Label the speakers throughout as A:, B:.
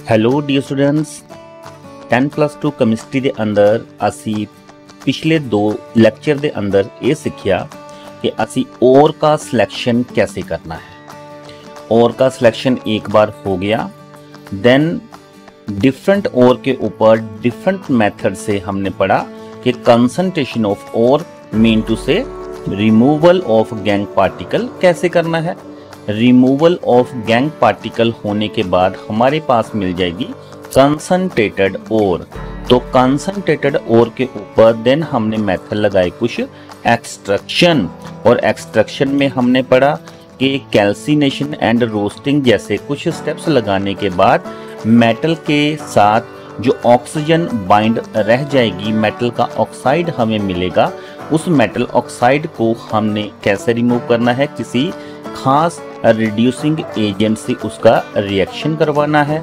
A: Hello dear students 10+2 chemistry ਦੇ ਅੰਦਰ ਅਸੀਂ ਪਿਛਲੇ 2 ਲੈਕਚਰ ਦੇ अंदर ये सीखा कि ਅਸੀਂ और का सिलेक्शन कैसे करना है। और का सिलेक्शन एक बार हो गया, देन डिफरेंट और के ऊपर डिफरेंट मेथड से हमने पढ़ा कि कंसंट्रेशन ऑफ और मीन टू से रिमूवल ऑफ गैंग पार्टिकल कैसे करना है। रिमूवल ऑफ गैंग पार्टिकल होने के बाद हमारे पास मिल जाएगी कंसंट्रेटेड और। तो कंसंट्रेटेड और के ऊपर देन हमने मेथड लगाए कुछ एक्सट्रैक्शन, और एक्सट्रैक्शन में हमने पढ़ा कि कैल्सिनेशन एंड रोस्टिंग जैसे कुछ स्टेप्स लगाने के बाद मेटल के साथ जो ऑक्सीजन बाइंड रह जाएगी, मेटल का ऑक्साइड हमें मिलेगा। उस मेटल ऑक्साइड को हमने कैसे रिमूव करना है, किसी खास रिड्यूसिंग एजेंट से उसका रिएक्शन करवाना है।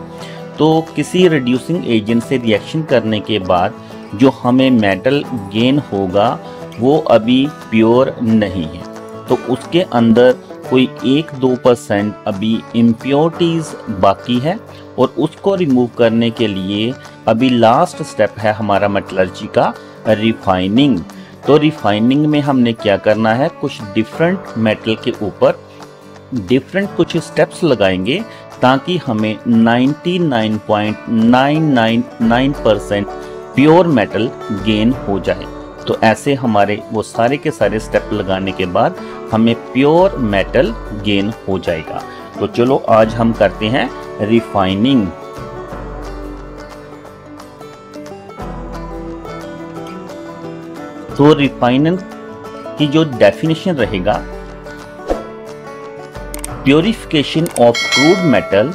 A: तो किसी रिड्यूसिंग एजेंट से रिएक्शन करने के बाद जो हमें मेटल गेन होगा वो अभी प्योर नहीं है, तो उसके अंदर कोई 1-2% अभी इम्प्योरिटीज़ बाकी है, और उसको रिमूव करने के लिए अभी लास्ट स्टेप है हमारा मेटलर्जी का रिफाइनिंग। तो रिफाइनिंग में हमने क्या करना है, कुछ डिफरेंट मेटल के ऊपर डिफरेंट कुछ स्टेप्स लगाएंगे ताकि हमें 99.999% प्योर मेटल गेन हो जाए। तो ऐसे हमारे वो सारे के सारे स्टेप लगाने के बाद हमें प्योर मेटल गेन हो जाएगा। तो चलो आज हम करते हैं रिफाइनिंग। तो रिफाइनिंग की जो डेफिनेशन रहेगा, purification of crude metal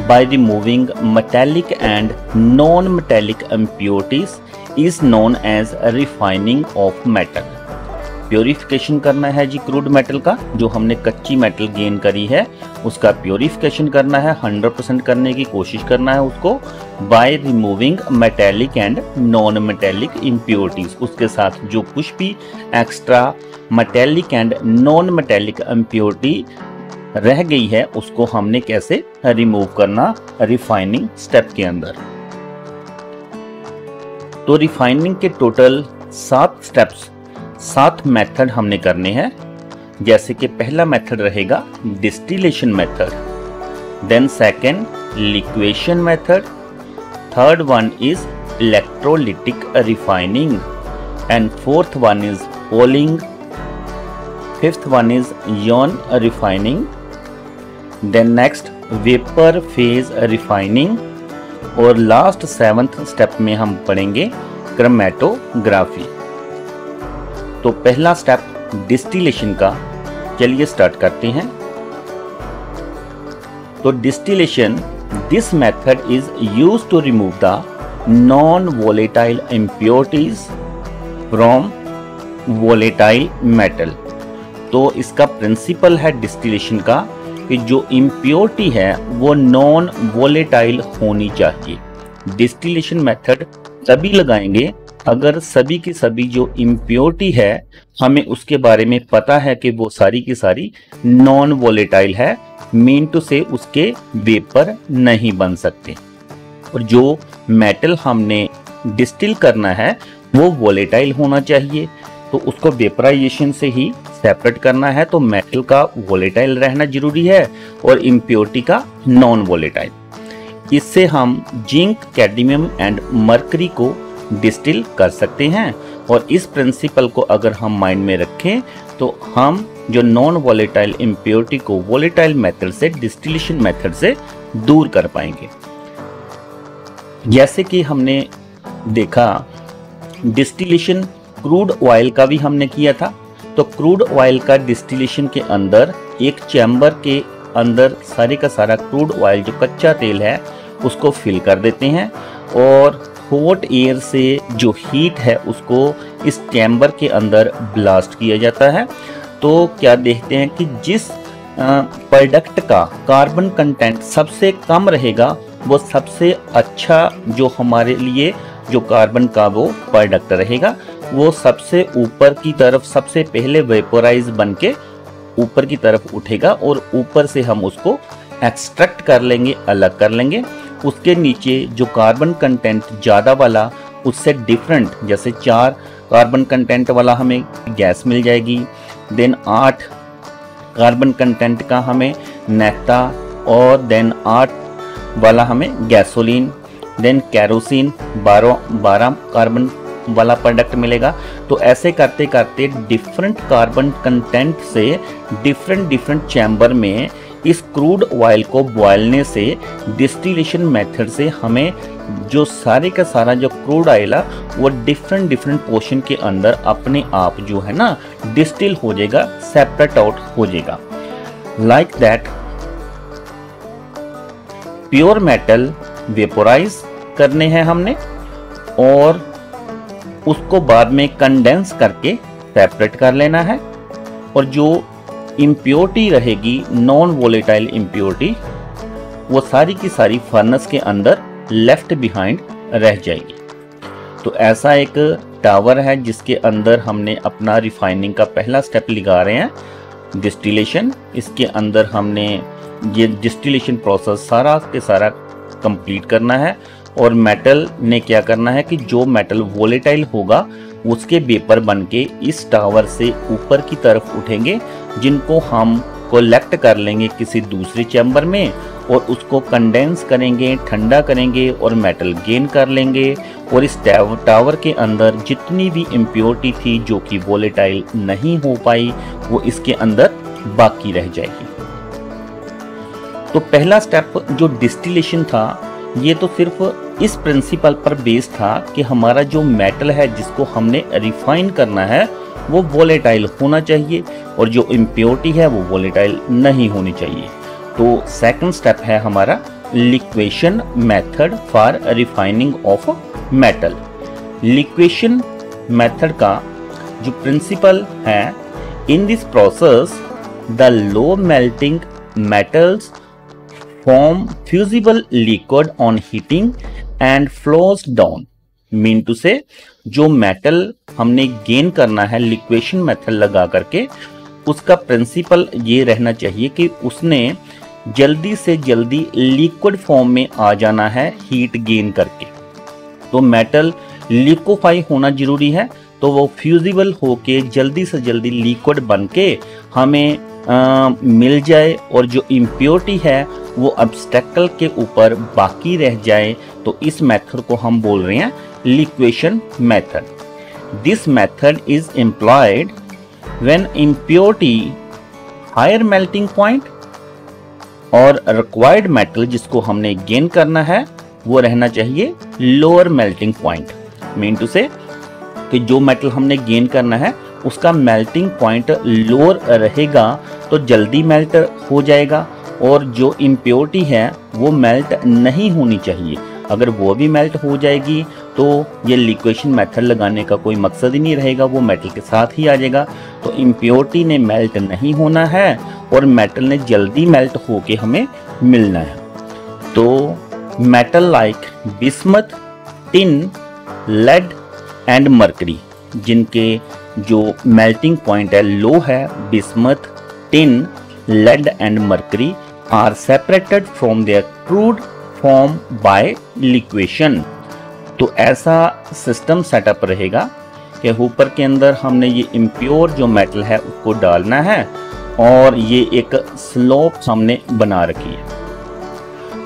A: by removing metallic and non-metallic impurities is known as refining of metal। Purification करना है जी क्रूड मेटल का, जो हमने कच्ची मेटल गेन करी है उसका प्योरिफिकेशन करना है, 100% करने की कोशिश करना है उसको, by removing metallic and non metallic impurities. उसके साथ जो कुछ भी extra metallic and non metallic impurity रह गई है उसको हमने कैसे रिमूव करना रिफाइनिंग स्टेप के अंदर। तो रिफाइनिंग के टोटल 7 स्टेप्स, 7 मेथड हमने करने हैं। जैसे कि पहला मेथड रहेगा distillation method, then second liquation method, third one is electrolytic refining, and fourth one is poling, fifth one is ion refining, then next vapour phase refining, और last 7th step में हम पढ़ेंगे क्रोमेटोग्राफी। तो पहला step distillation का, चलिए start करते हैं। तो distillation, this method is used to remove the non volatile impurities from volatile metal. तो इसका प्रिंसिपल है डिस्टिलेशन का कि जो इम्प्योरिटी है वो नॉन वोलेटाइल होनी चाहिए। डिस्टिलेशन मेथड तभी लगाएंगे अगर सभी की सभी जो इम्प्योरिटी है हमें उसके बारे में पता है कि वो सारी की सारी नॉन वोलेटाइल है, मीन टू से उसके वेपर नहीं बन सकते, और जो मेटल हमने डिस्टिल करना है वो वोलेटाइल होना चाहिए। तो उसको वेपराइजेशन से ही सेपरेट करना है, तो मेटल का वोलेटाइल रहना जरूरी है और इम्प्योरिटी का नॉन वोलेटाइल। इससे हम जिंक, कैडमियम एंड मरकरी को डिस्टिल कर सकते हैं, और इस प्रिंसिपल को अगर हम माइंड में रखें तो हम जो नॉन वोलेटाइल इम्प्योरिटी को वोलेटाइल मेथड से, डिस्टिलेशन मेथड से दूर कर पाएंगे। जैसे कि हमने देखा डिस्टिलेशन क्रूड ऑयल का भी हमने किया था। तो क्रूड ऑयल का डिस्टिलेशन के अंदर एक चैम्बर के अंदर सारे का सारा क्रूड ऑयल जो कच्चा तेल है उसको फिल कर देते हैं, और हॉट एयर से जो हीट है उसको इस चैम्बर के अंदर ब्लास्ट किया जाता है। तो क्या देखते हैं कि जिस प्रोडक्ट का कार्बन कंटेंट सबसे कम रहेगा वो सबसे अच्छा जो हमारे लिए जो कार्बन का वो प्रोडक्ट रहेगा, वो सबसे ऊपर की तरफ सबसे पहले वेपोराइज बन के ऊपर की तरफ उठेगा, और ऊपर से हम उसको एक्सट्रैक्ट कर लेंगे, अलग कर लेंगे। उसके नीचे जो कार्बन कंटेंट ज़्यादा वाला उससे डिफरेंट, जैसे 4 कार्बन कंटेंट वाला हमें गैस मिल जाएगी, देन 8 कार्बन कंटेंट का हमें नेफ्था, और देन 8 वाला हमें गैसोलीन, देन कैरोसिन 12 कार्बन वाला प्रोडक्ट मिलेगा। तो ऐसे करते करते डिफरेंट कार्बन कंटेंट से डिफरेंट चैम्बर में इस क्रूड ऑयल को बॉयलने से, डिस्टिलेशन मेथड से हमें जो सारे का सारा जो क्रूड ऑयल है वो डिफरेंट पोर्शन के अंदर अपने आप जो है ना डिस्टिल हो जाएगा, सेपरेट आउट हो जाएगा। Like that pure metal vaporise करने हैं हमने और उसको बाद में कंडेंस करके सेपरेट कर लेना है, और जो इम्प्योरिटी रहेगी नॉन वोलेटाइल इम्प्योरिटी वो सारी की सारी फर्नेस के अंदर लेफ्ट बिहाइंड रह जाएगी। तो ऐसा एक टावर है जिसके अंदर हमने अपना रिफाइनिंग का पहला स्टेप लगा रहे हैं, डिस्टिलेशन। इसके अंदर हमने ये डिस्टिलेशन प्रोसेस सारा के सारा कंप्लीट करना है, और मेटल ने क्या करना है कि जो मेटल वोलेटाइल होगा उसके वेपर बनके इस टावर से ऊपर की तरफ उठेंगे, जिनको हम कलेक्ट कर लेंगे किसी दूसरे चैम्बर में और उसको कंडेंस करेंगे, ठंडा करेंगे और मेटल गेन कर लेंगे। और इस टावर के अंदर जितनी भी इम्प्योरिटी थी जो कि वोलेटाइल नहीं हो पाई वो इसके अंदर बाकी रह जाएगी। तो पहला स्टेप जो डिस्टिलेशन था ये तो सिर्फ इस प्रिंसिपल पर बेस था कि हमारा जो मेटल है जिसको हमने रिफाइन करना है वो वोलेटाइल होना चाहिए और जो इम्प्योरिटी है वो वोलेटाइल नहीं होनी चाहिए। तो सेकंड स्टेप है हमारा liquation method for refining of metal. Liquation method का जो प्रिंसिपल है, in this process the low melting metals form fusible liquid on heating and flows down। Mean to say जो मेटल हमने गेन करना है liquation method लगा करके, उसका प्रिंसिपल ये रहना चाहिए कि उसने जल्दी से जल्दी लिक्विड फॉर्म में आ जाना है हीट गेन करके। तो मेटल लिक्विफाई होना जरूरी है, तो वो फ्यूजिबल होके जल्दी से जल्दी लिक्विड बन के हमें मिल जाए और जो इम्प्योरिटी है वो ऑब्स्टेकल के ऊपर बाकी रह जाए। तो इस मेथड को हम बोल रहे हैं liquation method. This method is employed when impurity higher melting point और रिक्वायर्ड मेटल जिसको हमने गेन करना है वो रहना चाहिए lower melting point. Mean to say कि जो मेटल हमने गेन करना है उसका मेल्टिंग पॉइंट लोअर रहेगा तो जल्दी मेल्ट हो जाएगा, और जो इम्प्योरिटी है वो मेल्ट नहीं होनी चाहिए। अगर वो भी मेल्ट हो जाएगी तो ये लिक्वेशन मेथड लगाने का कोई मकसद ही नहीं रहेगा, वो मेटल के साथ ही आ जाएगा। तो इम्प्योरिटी ने मेल्ट नहीं होना है और मेटल ने जल्दी मेल्ट होके हमें मिलना है। तो metal like bismuth, tin, lead and mercury, जिनके जो मेल्टिंग पॉइंट है लो है, bismuth, tin, lead and mercury are separated from their crude form by liquation. तो ऐसा सिस्टम सेटअप रहेगा कि ऊपर के अंदर हमने ये इम्प्योर जो मेटल है उसको डालना है और ये एक स्लोप हमने बना रखी है,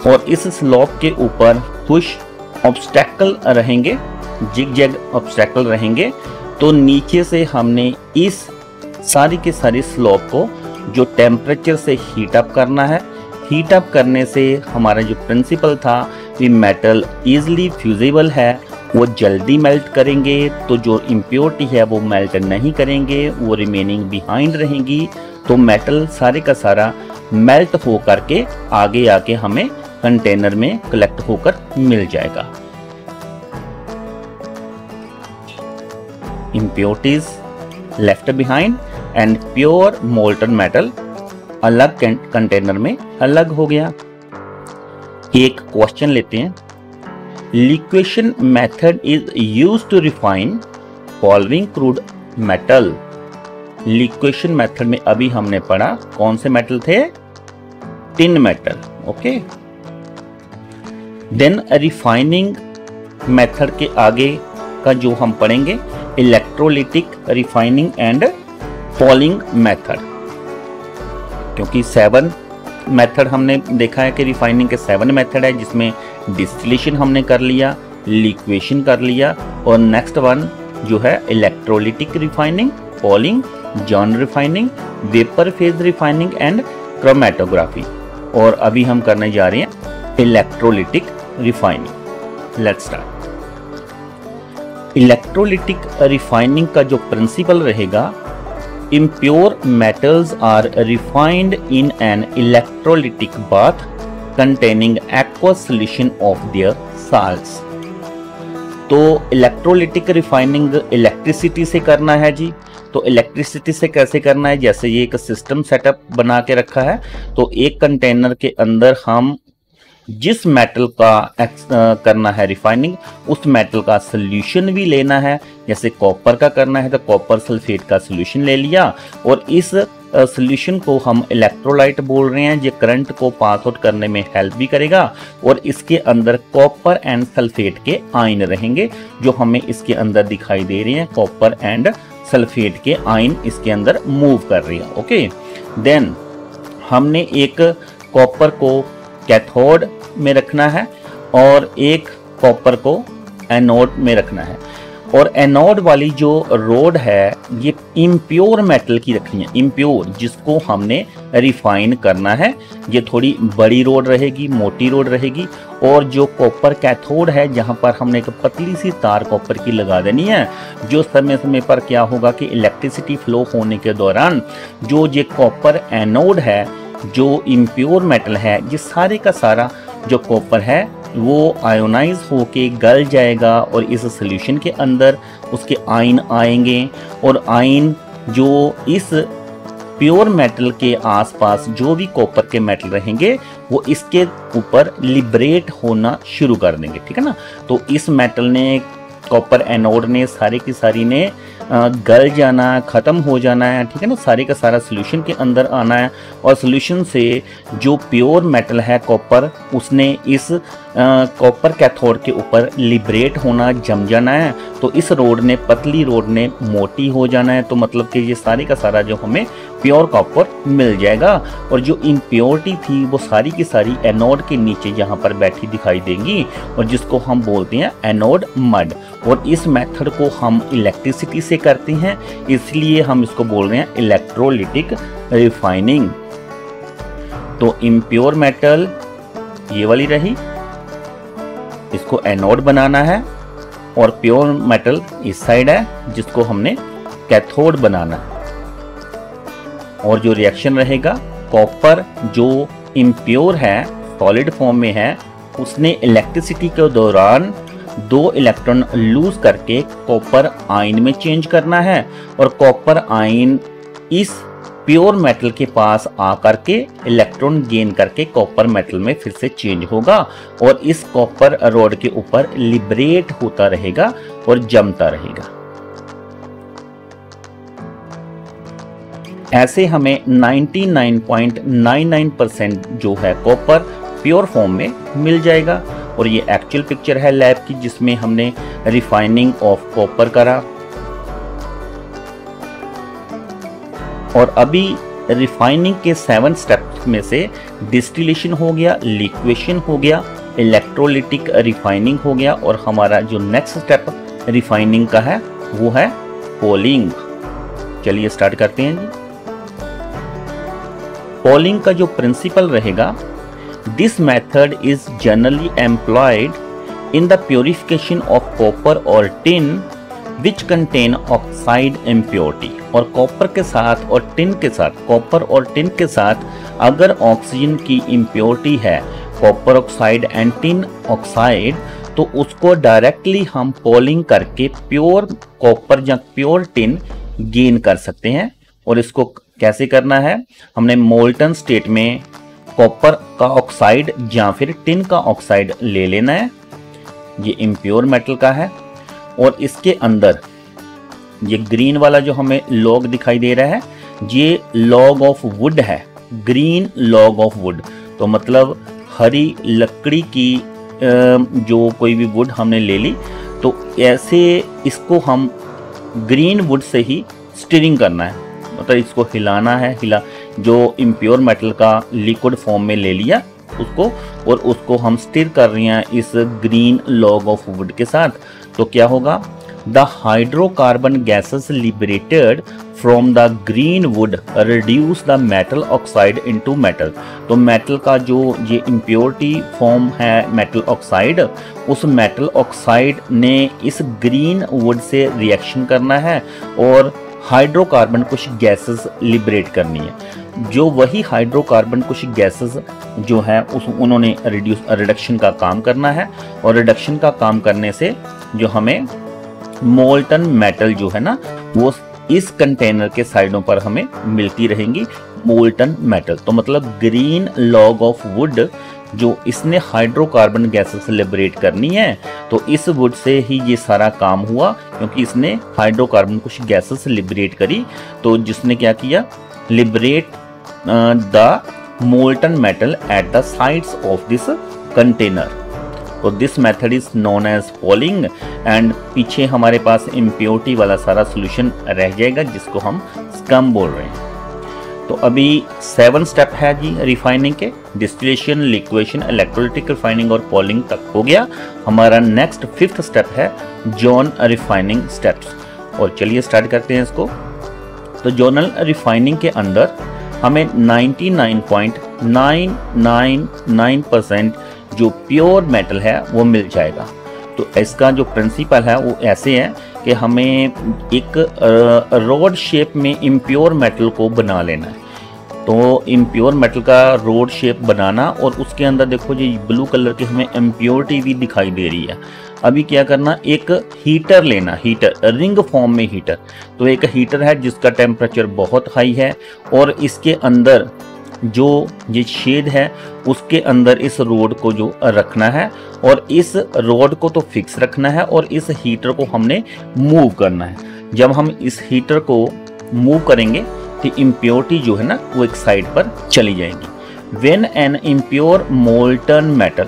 A: और इस स्लोप के ऊपर कुछ ऑब्स्टेकल रहेंगे, जिग-जैग ऑब्स्टेकल रहेंगे। तो नीचे से हमने इस सारी के सारी स्लोप को जो टेम्परेचर से हीट अप करना है। हीट अप करने से हमारा जो प्रिंसिपल था कि मेटल इजीली फ्यूजिबल है, वो जल्दी मेल्ट करेंगे, तो जो इम्प्योरिटी है वो मेल्ट नहीं करेंगे, वो रिमेनिंग बिहाइंड रहेंगी। तो मेटल सारे का सारा मेल्ट हो करके आगे आके हमें कंटेनर में कलेक्ट होकर मिल जाएगा। Impurities left behind and pure molten metal अलग कंटेनर में अलग हो गया। एक क्वेश्चन लेते हैं। Liquation method is used to refine following crude metal. Liquation method में अभी हमने पढ़ा कौन से मेटल थे? Tin metal. Okay, then refining method के आगे का जो हम पढ़ेंगे electrolytic refining and poling method, क्योंकि 7 मेथड हमने देखा है कि रिफाइनिंग के 7 मेथड है, जिसमें डिस्टिलेशन हमने कर लिया, लिक्वेशन कर लिया, और नेक्स्ट वन जो है electrolytic refining, poling, zone refining, vapour phase refining and chromatography. और अभी हम करने जा रहे हैं electrolytic refining. Let's start. Electrolytic refining का जो प्रिंसिपल रहेगा, impure metals are refined in an electrolytic bath containing aqueous solution of their salts. तो इलेक्ट्रोलिटिक रिफाइनिंग इलेक्ट्रिसिटी से करना है जी। तो इलेक्ट्रिसिटी से कैसे करना है, जैसे ये एक सिस्टम सेटअप बना के रखा है, तो एक कंटेनर के अंदर हम जिस मेटल का करना है रिफाइनिंग, उस मेटल का सोल्यूशन भी लेना है। जैसे कॉपर का करना है तो कॉपर सल्फेट का सोल्यूशन ले लिया, और इस सोल्यूशन को हम इलेक्ट्रोलाइट बोल रहे हैं। ये करंट को पास आउट करने में हेल्प भी करेगा, और इसके अंदर कॉपर एंड सल्फेट के आयन रहेंगे, जो हमें इसके अंदर दिखाई दे रहे हैं। कॉपर एंड सल्फेट के आयन इसके अंदर मूव कर रही है। ओके, देन हमने एक कॉपर को कैथोड में रखना है और एक कॉपर को एनोड में रखना है। और एनोड वाली जो रोड है ये इम्प्योर मेटल की रखनी है, इम्प्योर, जिसको हमने रिफाइन करना है। ये थोड़ी बड़ी रोड रहेगी, मोटी रोड रहेगी। और जो कॉपर कैथोड है, जहाँ पर हमने एक पतली सी तार कॉपर की लगा देनी है, जो समय समय पर क्या होगा कि इलेक्ट्रिसिटी फ्लो होने के दौरान जो ये कॉपर एनोड है, जो इम्प्योर मेटल है, ये सारे का सारा जो कॉपर है वो आयोनाइज होके गल जाएगा, और इस सॉल्यूशन के अंदर उसके आयन आएंगे। और आयन जो इस प्योर मेटल के आसपास जो भी कॉपर के मेटल रहेंगे, वो इसके ऊपर लिबरेट होना शुरू कर देंगे। ठीक है ना। तो इस मेटल ने, कॉपर एनोड ने, सारी की सारी ने गल जाना है, ख़त्म हो जाना है। ठीक है ना। सारे का सारा सोल्यूशन के अंदर आना है, और सोल्यूशन से जो प्योर मेटल है कॉपर, उसने इस कॉपर कैथोड के ऊपर लिबरेट होना, जम जाना है। तो इस रोड ने, पतली रोड ने मोटी हो जाना है। तो मतलब कि ये सारे का सारा जो हमें प्योर कॉपर मिल जाएगा, और जो इम्प्योरिटी थी वो सारी की सारी एनोड के नीचे यहाँ पर बैठी दिखाई देंगी, और जिसको हम बोलते हैं एनोड मड। और इस मेथड को हम इलेक्ट्रिसिटी से करते हैं, इसलिए हम इसको बोल रहे हैं इलेक्ट्रोलिटिक रिफाइनिंग। तो इम्प्योर मेटल ये वाली रही, इसको एनोड बनाना है, और प्योर मेटल इस साइड है, जिसको हमने कैथोड बनाना है। और जो रिएक्शन रहेगा, कॉपर जो इम्प्योर है, सॉलिड फॉर्म में है, उसने इलेक्ट्रिसिटी के दौरान 2 इलेक्ट्रॉन लूज करके कॉपर आयन में चेंज करना है, और कॉपर आयन इस प्योर मेटल के पास आकर के इलेक्ट्रॉन गेन करके कॉपर मेटल में फिर से चेंज होगा, और इस कॉपर रॉड के ऊपर लिबरेट होता रहेगा और जमता रहेगा। ऐसे हमें 99.99% जो है कॉपर प्योर फॉर्म में मिल जाएगा। और ये एक्चुअल पिक्चर है लैब की, जिसमें हमने रिफाइनिंग ऑफ कॉपर करा। और अभी रिफाइनिंग के 7 स्टेप्स में से डिस्टिलेशन हो गया, लिक्वेशन हो गया, इलेक्ट्रोलिटिक रिफाइनिंग हो गया, और हमारा जो नेक्स्ट स्टेप रिफाइनिंग का है वो है पॉलिंग। चलिए स्टार्ट करते हैं जी। पॉलिंग का जो प्रिंसिपल रहेगा, this method is generally employed in the purification of copper और tin which contain oxide impurity. और कॉपर के साथ और टिन के साथ, कॉपर और टिन के साथ अगर ऑक्सीजन की इम्प्योरिटी है, copper oxide and tin oxide, तो उसको डायरेक्टली हम पॉलिंग करके प्योर कॉपर या प्योर टिन गेन कर सकते हैं। और इसको कैसे करना है, हमने मोल्टन स्टेट में कॉपर का ऑक्साइड या फिर टिन का ऑक्साइड ले लेना है, ये इम्प्योर मेटल का है। और इसके अंदर ये ग्रीन वाला जो हमें लॉग दिखाई दे रहा है, ये लॉग ऑफ वुड है, ग्रीन लॉग ऑफ वुड। तो मतलब हरी लकड़ी की जो कोई भी वुड हमने ले ली, तो ऐसे इसको हम green would say he steering करना है, मतलब इसको हिलाना है, जो इम्प्योर मेटल का लिक्विड फॉर्म में ले लिया उसको, और उसको हम स्टीर कर रहे हैं इस ग्रीन लॉग ऑफ वुड के साथ। तो क्या होगा, the hydrocarbon gases liberated from the green would reduce the metal oxide into metal. तो मेटल का जो ये इम्प्योरिटी फॉर्म है मेटल ऑक्साइड, उस मेटल ऑक्साइड ने इस ग्रीन वुड से रिएक्शन करना है और हाइड्रोकार्बन कुछ गैसेस लिबरेट करनी है। जो वही हाइड्रोकार्बन कुछ गैसेस जो है उन्होंने रिडक्शन का काम करना है, और रिडक्शन का काम करने से जो हमें मोल्टन मेटल जो है ना, वो इस कंटेनर के साइडों पर हमें मिलती रहेंगी मोल्टन मेटल। तो मतलब ग्रीन लॉग ऑफ वुड जो इसने हाइड्रोकार्बन गैसेस लिबरेट करनी है, तो इस वुड से ही ये सारा काम हुआ, क्योंकि इसने हाइड्रोकार्बन कुछ गैसेस लिबरेट करी। तो जिसने क्या किया, liberate the molten metal at the sides of this container. तो this method is known as poling, and पीछे हमारे पास इम्प्योरिटी वाला सारा सोल्यूशन रह जाएगा जिसको हम स्कम बोल रहे हैं। तो अभी 7 स्टेप है जी रिफाइनिंग के, डिस्टिलेशन, लिक्वेशन, इलेक्ट्रोलिटिक रिफाइनिंग और पॉलिंग तक हो गया। हमारा नेक्स्ट 5th स्टेप है जॉन रिफाइनिंग स्टेप्स, और चलिए स्टार्ट करते हैं इसको। तो जोनल रिफाइनिंग के अंदर हमें 99.999% जो प्योर मेटल है वो मिल जाएगा। तो इसका जो प्रिंसिपल है वो ऐसे है कि हमें एक रोड शेप में इम्प्योर मेटल को बना लेना है। तो इम्प्योर मेटल का रोड शेप बनाना, और उसके अंदर देखो जी ब्लू कलर की हमें इम्प्योरिटी भी दिखाई दे रही है। अभी क्या करना, एक हीटर लेना, हीटर रिंग फॉर्म में हीटर। तो एक हीटर है जिसका टेम्परेचर बहुत हाई है, और इसके अंदर जो ये शेड है उसके अंदर इस रोड को जो रखना है, और इस रोड को तो फिक्स रखना है, और इस हीटर को हमने मूव करना है। जब हम इस हीटर को मूव करेंगे तो इम्प्योरिटी जो है ना वो एक साइड पर चली जाएगी। When an impure molten metal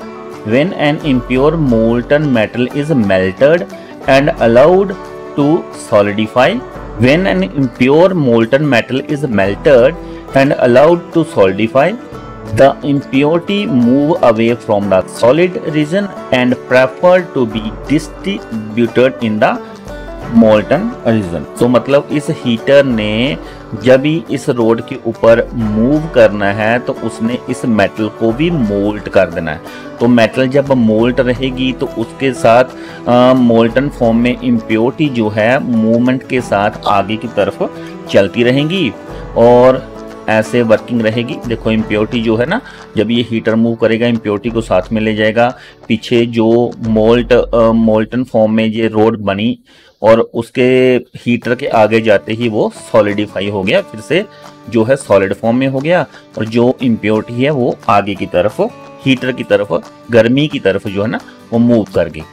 A: is melted and allowed to solidify, when an impure molten metal is melted and allowed to solidify, the impurity move away from the solid region and prefer to be distributed in the molten region। तो मतलब इस heater ने जब ही इस road के ऊपर move करना है तो उसने इस मेटल को भी मोल्ट कर देना है। तो मेटल जब मोल्ट रहेगी तो उसके साथ मोल्टन फॉर्म में इम्प्योरिटी जो है मूवमेंट के साथ आगे की तरफ चलती रहेंगी और ऐसे वर्किंग रहेगी। देखो इम्प्योरिटी जो है ना, जब ये हीटर मूव करेगा इम्प्योरिटी को साथ में ले जाएगा। पीछे जो मोल्टन फॉर्म में ये रोड बनी और उसके हीटर के आगे जाते ही वो सॉलिडिफाई हो गया, फिर से जो है सॉलिड फॉर्म में हो गया, और जो इम्प्योरिटी है वो आगे की तरफ हीटर की तरफ गर्मी की तरफ जो है ना वो मूव कर गई।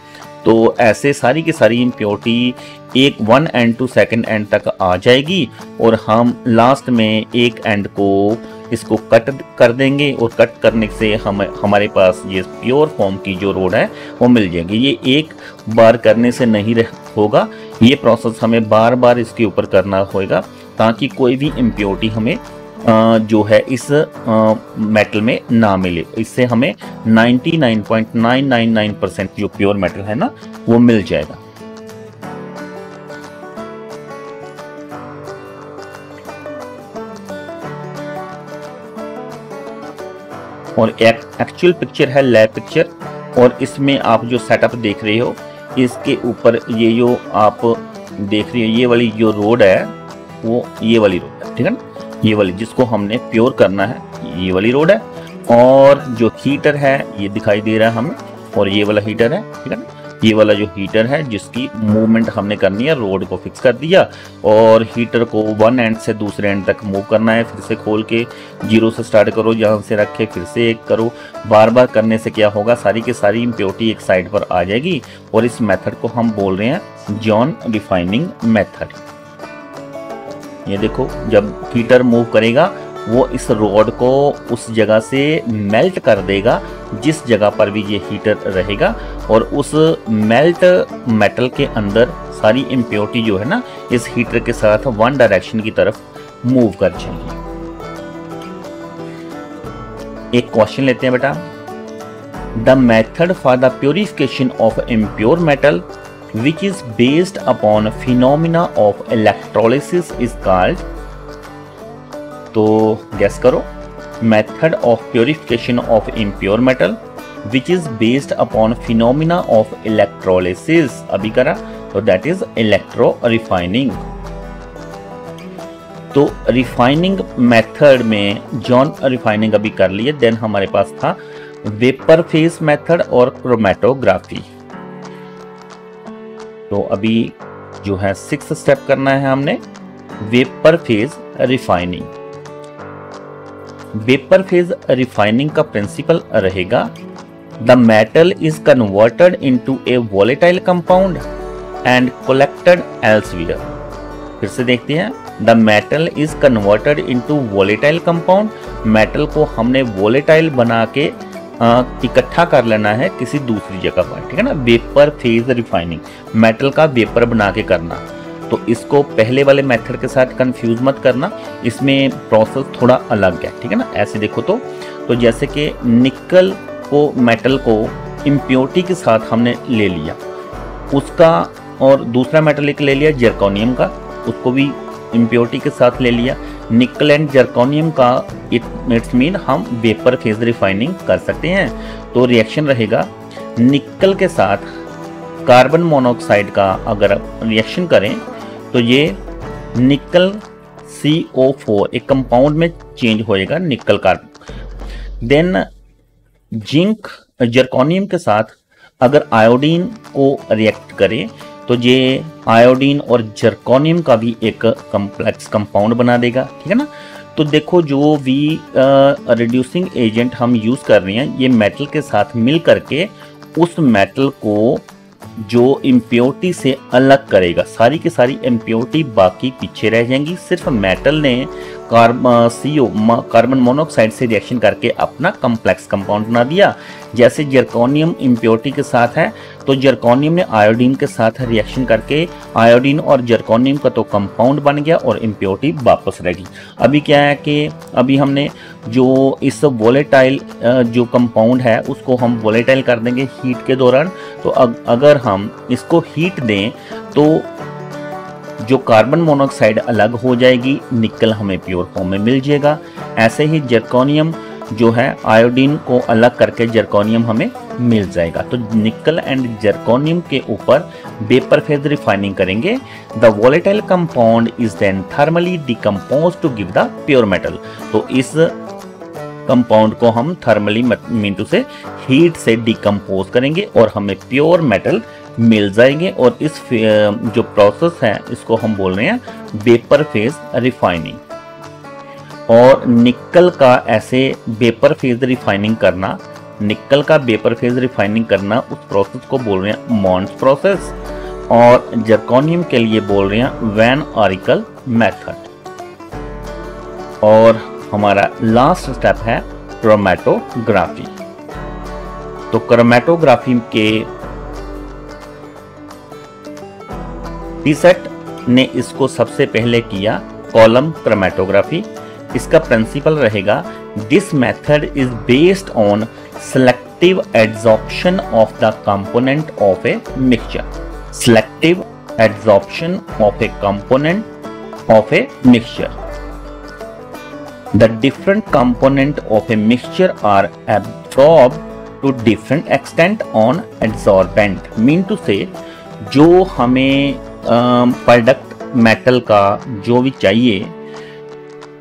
A: तो ऐसे सारी की सारी इम्प्योरिटी एक 1 एंड टू सेकंड एंड तक आ जाएगी, और हम लास्ट में एक एंड को इसको कट कर देंगे, और कट करने से हमारे पास ये प्योर फॉर्म की जो रोड है वो मिल जाएगी। ये एक बार करने से नहीं होगा, ये प्रोसेस हमें बार बार इसके ऊपर करना होगा ताकि कोई भी इम्प्योरिटी हमें जो है इस मेटल में ना मिले। इससे हमें 99.999% जो प्योर मेटल है ना वो मिल जाएगा। और एक एक्चुअल पिक्चर है लैब पिक्चर, और इसमें आप जो सेटअप देख रहे हो इसके ऊपर ये जो आप देख रहे हो ये वाली जो रोड है वो ये वाली रोड है, ठीक है ना, ये वाली जिसको हमने प्योर करना है ये वाली रोड है। और जो हीटर है ये दिखाई दे रहा है हमें, और ये वाला हीटर है, ठीक है ना, ये वाला जो हीटर है जिसकी मूवमेंट हमने करनी है, रोड को फिक्स कर दिया और हीटर को 1 एंड से दूसरे एंड तक मूव करना है। फिर से खोल के 0 से स्टार्ट करो, जहाँ से रखे फिर से एक करो, बार बार करने से क्या होगा, सारी की सारी इम्प्योरिटी एक साइड पर आ जाएगी। और इस मेथड को हम बोल रहे हैं जॉन रिफाइनिंग मेथड। ये देखो जब हीटर मूव करेगा वो इस रॉड को उस जगह से मेल्ट कर देगा जिस जगह पर भी ये हीटर रहेगा, और उस मेल्ट मेटल के अंदर सारी इम्प्योरिटी जो है ना इस हीटर के साथ वन डायरेक्शन की तरफ मूव कर जाएंगी। एक क्वेश्चन लेते हैं बेटा। The method for the purification of impure metal which is based upon phenomena of electrolysis is called, तो गैस करो। Method of purification of impure metal which is based upon phenomena of electrolysis, अभी करा तो that is electro refining. तो refining method में zone refining अभी कर लिए, देन हमारे पास था वेपर फेज मेथड और क्रोमेटोग्राफी। तो अभी जो है 6th स्टेप करना है हमने, vapour phase refining. Vapour phase refining का प्रिंसिपल रहेगा the metal is converted into a volatile compound and collected elsewhere. फिर से देखते हैं, the metal is converted into volatile compound, metal को हमने वोलेटाइल बना के इकट्ठा कर लेना है किसी दूसरी जगह पर, ठीक है ना। वेपर फेज रिफाइनिंग, मेटल का वेपर बना के करना। तो इसको पहले वाले मेथड के साथ कंफ्यूज मत करना, इसमें प्रोसेस थोड़ा अलग है, ठीक है ना। ऐसे देखो तो जैसे कि निकल को, मेटल को इम्प्योरिटी के साथ हमने ले लिया उसका, और दूसरा मेटल एक ले लिया जर्कोनियम का, उसको भी इम्प्योरिटी के साथ ले लिया। निकल एंड जर्कोनियम का इट्स मीन हम वेपर फेज रिफाइनिंग कर सकते हैं। तो रिएक्शन रहेगा निकल के साथ कार्बन मोनोऑक्साइड का अगर रिएक्शन करें तो ये निकल CO4 एक कंपाउंड में चेंज होएगा, निकल कार्बन। देन जिंक जर्कोनियम के साथ अगर आयोडीन को रिएक्ट करें तो ये आयोडीन और जर्कोनियम का भी एक कॉम्प्लेक्स कंपाउंड बना देगा, ठीक है ना। तो देखो जो भी रिड्यूसिंग एजेंट हम यूज कर रहे हैं ये मेटल के साथ मिल करके उस मेटल को जो इम्प्योरिटी से अलग करेगा, सारी की सारी इम्प्योरिटी बाकी पीछे रह जाएंगी। सिर्फ मेटल ने कार्बन मोनोऑक्साइड से रिएक्शन करके अपना कॉम्प्लेक्स कंपाउंड बना दिया। जैसे जर्कोनियम इम्प्योरिटी के साथ है तो जर्कोनियम ने आयोडीन के साथ रिएक्शन करके आयोडीन और जर्कोनियम का तो कंपाउंड बन गया और इम्प्योरिटी वापस रह गई। अभी क्या है कि अभी हमने जो इस वोलेटाइल जो कंपाउंड है उसको हम वोलेटाइल कर देंगे हीट के दौरान। तो अगर हम इसको हीट दें तो जो कार्बन मोनोऑक्साइड अलग हो जाएगी, निकल हमें प्योर फॉर्म में मिल जाएगा। ऐसे ही जर्कोनियम जो है आयोडीन को अलग करके जर्कोनियम हमें मिल जाएगा। तो निकल एंड जर्कोनियम के ऊपर वेपर फेज रिफाइनिंग करेंगे। The volatile compound is then thermally decompose to give the pure metal. तो इस कंपाउंड को हम thermally mean to say heat से डिकम्पोज करेंगे और हमें प्योर मेटल मिल जाएंगे। और इस जो प्रोसेस है इसको हम बोल रहे हैं वेपर फेज रिफाइनिंग। और निकल का ऐसे वेपर फेज रिफाइनिंग करना, निकल का वेपर फेज रिफाइनिंग करना, उस प्रोसेस को बोल रहे हैं मॉन्स प्रोसेस। और जर्कोनियम के लिए बोल रहे हैं वैन आरिकल मेथड। और हमारा लास्ट स्टेप है क्रोमेटोग्राफी। तो क्रोमेटोग्राफी के टीसेट ने इसको सबसे पहले किया कॉलम क्रोमेटोग्राफी। इसका प्रिंसिपल रहेगा this method is based on selective adsorption of the component of a mixture. Selective adsorption of A component of a mixture. The different component of a mixture are absorbed to different extent on adsorbent. Mean to say, जो हमें product metal का जो भी चाहिए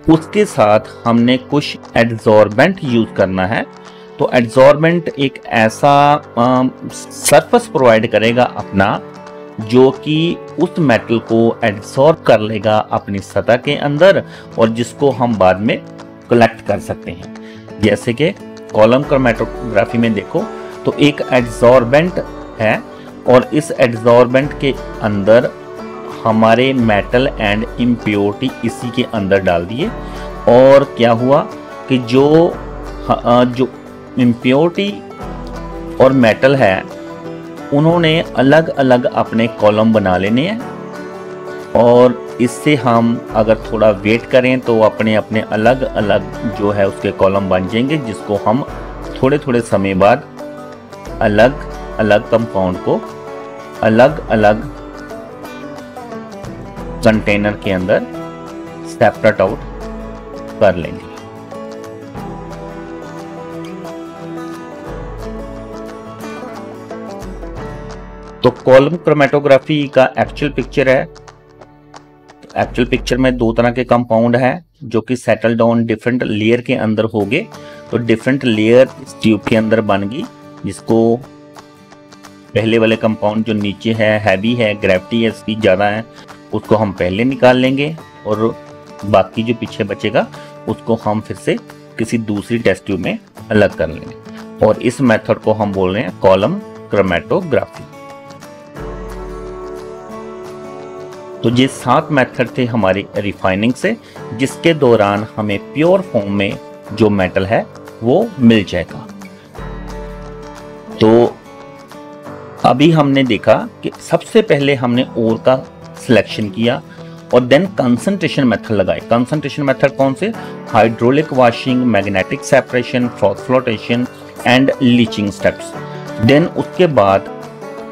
A: उसके साथ हमने कुछ एड्सॉर्बेंट यूज करना है। तो एड्सॉर्बेंट एक ऐसा सरफेस प्रोवाइड करेगा अपना जो कि उस मेटल को एड्सॉर्ब कर लेगा अपनी सतह के अंदर और जिसको हम बाद में कलेक्ट कर सकते हैं। जैसे कि कॉलम क्रोमेटोग्राफी में देखो तो एक एड्सॉर्बेंट है और इस एड्सॉर्बेंट के अंदर हमारे मेटल एंड इम्प्योरिटी इसी के अंदर डाल दिए और क्या हुआ कि जो इम्प्योरिटी और मेटल है उन्होंने अलग अलग अपने कॉलम बना लेने हैं, और इससे हम अगर थोड़ा वेट करें तो अपने अपने अलग अलग जो है उसके कॉलम बन जाएंगे, जिसको हम थोड़े थोड़े समय बाद अलग अलग कंपाउंड को अलग अलग कंटेनर के अंदर सेपरेट आउट कर लेंगे। तो कॉलम क्रोमेटोग्राफी का एक्चुअल पिक्चर है। एक्चुअल पिक्चर में दो तरह के कंपाउंड है जो कि सेटल डाउन डिफरेंट लेयर के अंदर हो गए। तो डिफरेंट लेयर इस ट्यूब के अंदर बन गई, जिसको पहले वाले कंपाउंड जो नीचे है हैवी है, ग्रेविटी है इसकी ज़्यादा है, उसको हम पहले निकाल लेंगे, और बाकी जो पीछे बचेगा उसको हम फिर से किसी दूसरी टेस्ट ट्यूब में अलग कर लेंगे। और इस मेथड को हम बोल रहे हैं कॉलम क्रोमेटोग्राफी। तो ये 7 मेथड थे हमारी रिफाइनिंग से, जिसके दौरान हमें प्योर फॉर्म में जो मेटल है वो मिल जाएगा। तो अभी हमने देखा कि सबसे पहले ओर का सिलेक्शन किया और देन कंसंट्रेशन मेथड लगाए। कंसंट्रेशन मेथड कौन से? Hydraulic washing, magnetic separation, flotation and leaching steps. Then उसके बाद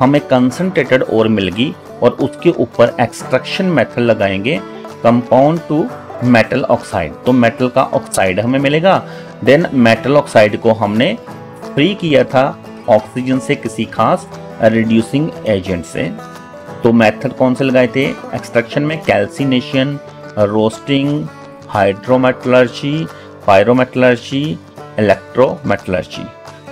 A: हमें कंसंट्रेटेड ओर मिल गई और उसके ऊपर एक्सट्रैक्शन मेथड लगाएंगे, कंपाउंड टू मेटल ऑक्साइड। तो मेटल का ऑक्साइड हमें मिलेगा। देन मेटल ऑक्साइड को हमने फ्री किया था ऑक्सीजन से किसी खास रिड्यूसिंग एजेंट से। तो मेथड कौन से लगाए थे एक्सट्रैक्शन में? Calcination, roasting, hydrometallurgy, pyrometallurgy, electrometallurgy.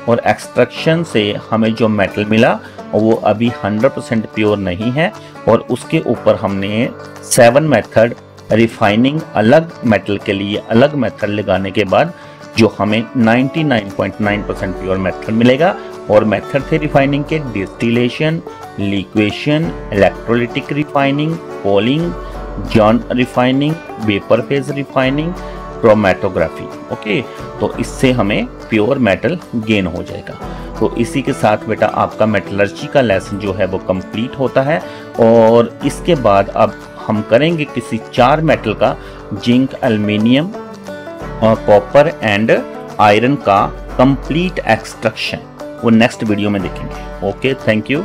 A: और एक्सट्रैक्शन से हमें जो मेटल मिला वो अभी 100% प्योर नहीं है, और उसके ऊपर हमने 7 मेथड रिफाइनिंग अलग मेटल के लिए अलग मेथड लगाने के बाद जो हमें 99.9% प्योर मेथड मिलेगा। और मेथड थे रिफाइनिंग के distillation, liquation, electrolytic refining, polling, John refining, vapour phase refining, chromatography. Okay, तो इससे हमें प्योर मेटल गेन हो जाएगा। तो इसी के साथ बेटा आपका मेटलर्जी का लेसन जो है वो कंप्लीट होता है। और इसके बाद अब हम करेंगे किसी 4 मेटल का, zinc, aluminium, copper and iron का कंप्लीट एक्सट्रैक्शन। वो नेक्स्ट वीडियो में देखेंगे। Okay, thank you.